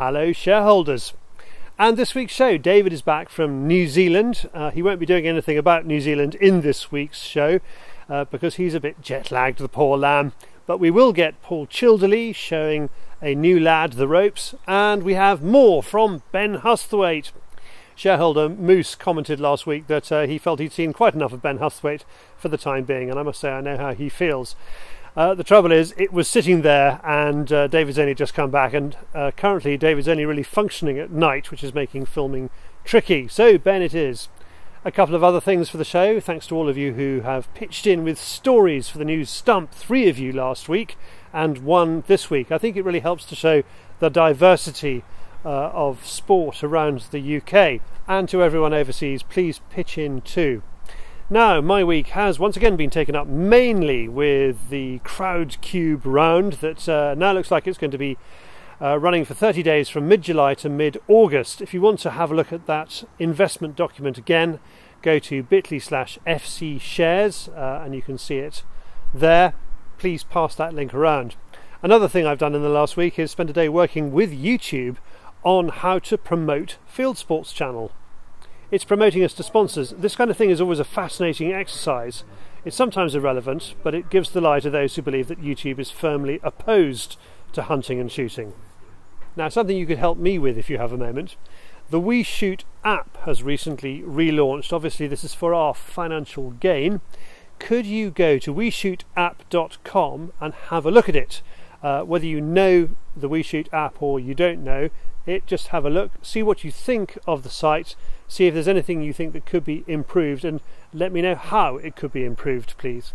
Hello shareholders. And this week's show, David is back from New Zealand. He won't be doing anything about New Zealand in this week's show because he's a bit jet lagged, the poor lamb. But we will get Paul Childerley showing a new lad the ropes, and we have more from Ben Husthwaite. Shareholder Moose commented last week that he felt he'd seen quite enough of Ben Husthwaite for the time being, and I must say I know how he feels. The trouble is, it was sitting there, and David's only just come back, and currently David's only really functioning at night, which is making filming tricky. So, Ben, it is. A couple of other things for the show. Thanks to all of you who have pitched in with stories for the news stump. 3 of you last week, and 1 this week. I think it really helps to show the diversity of sport around the UK. And to everyone overseas, please pitch in too. Now, my week has once again been taken up mainly with the Crowd Cube round that now looks like it's going to be running for 30 days from mid-July to mid-August. If you want to have a look at that investment document again, go to bit.ly/FC shares and you can see it there. Please pass that link around. Another thing I've done in the last week is spend a day working with YouTube on how to promote Field Sports Channel. It's promoting us to sponsors. This kind of thing is always a fascinating exercise. It's sometimes irrelevant, but it gives the lie to those who believe that YouTube is firmly opposed to hunting and shooting. Now, something you could help me with if you have a moment. The We Shoot app has recently relaunched. Obviously, this is for our financial gain. Could you go to weshootapp.com and have a look at it? Whether you know the We Shoot app or you don't know it, just have a look, see what you think of the site, see if there's anything you think that could be improved, and let me know how it could be improved, please.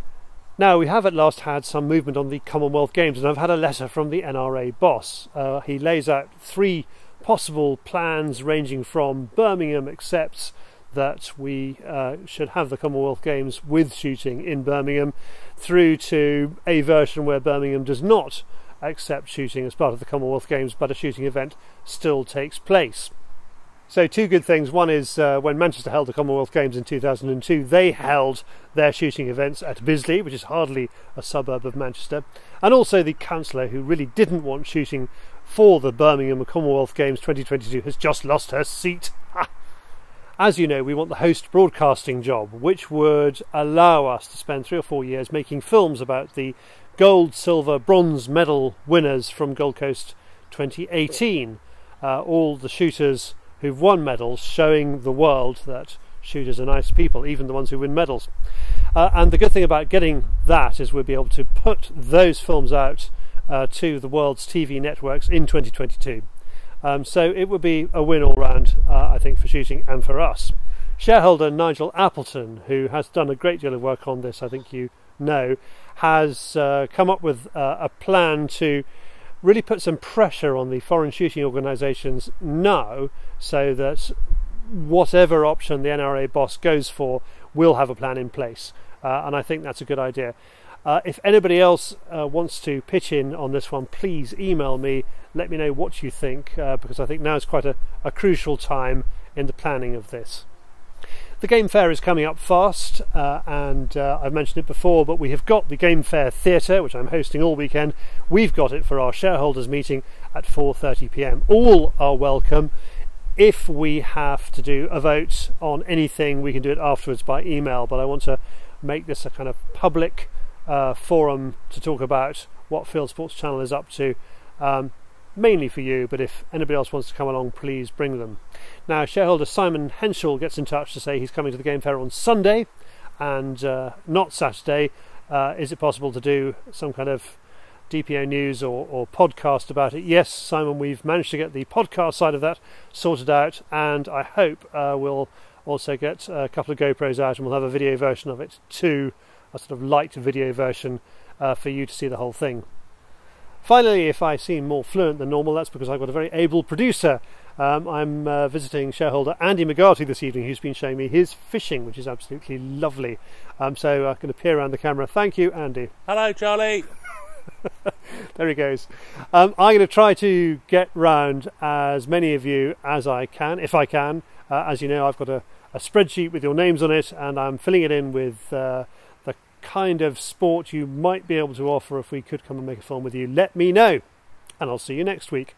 Now, we have at last had some movement on the Commonwealth Games, and I've had a letter from the NRA boss. He lays out 3 possible plans ranging from Birmingham accepts that we should have the Commonwealth Games with shooting in Birmingham, through to a version where Birmingham does not accept shooting as part of the Commonwealth Games, but a shooting event still takes place. So 2 good things. One is when Manchester held the Commonwealth Games in 2002, they held their shooting events at Bisley, which is hardly a suburb of Manchester, and also the councillor who really didn't want shooting for the Birmingham Commonwealth Games 2022 has just lost her seat. As you know, we want the host broadcasting job, which would allow us to spend 3 or 4 years making films about the gold, silver, bronze medal winners from Gold Coast 2018. All the shooters who've won medals, showing the world that shooters are nice people, even the ones who win medals. And the good thing about getting that is we'll be able to put those films out to the world's TV networks in 2022. So it would be a win all round, I think, for shooting and for us. Shareholder Nigel Appleton, who has done a great deal of work on this, I think you know, has come up with a plan to really put some pressure on the foreign shooting organisations now, so that whatever option the NRA boss goes for will have a plan in place, and I think that's a good idea. If anybody else wants to pitch in on this one, please email me, let me know what you think, because I think now is quite a crucial time in the planning of this. The Game Fair is coming up fast, and I've mentioned it before, but we have got the Game Fair Theatre, which I'm hosting all weekend. We've got it for our shareholders meeting at 4:30 p.m. All are welcome. If we have to do a vote on anything, we can do it afterwards by email, but I want to make this a kind of public forum to talk about what Field Sports Channel is up to, mainly for you, but if anybody else wants to come along, please bring them. Now, shareholder Simon Henschel gets in touch to say he's coming to the Game Fair on Sunday and not Saturday. Is it possible to do some kind of DPO news or podcast about it? Yes, Simon, we've managed to get the podcast side of that sorted out, and I hope we'll also get a couple of GoPros out and we'll have a video version of it too, a sort of light video version for you to see the whole thing. Finally, if I seem more fluent than normal, that's because I've got a very able producer. I'm visiting shareholder Andy McGarty this evening, who's been showing me his fishing, which is absolutely lovely. So I can appear around the camera. Thank you, Andy. Hello, Charlie. There he goes. I'm going to try to get round as many of you as I can, if I can. As you know, I've got a spreadsheet with your names on it, and I'm filling it in with the kind of sport you might be able to offer if we could come and make a film with you. Let me know, and I'll see you next week.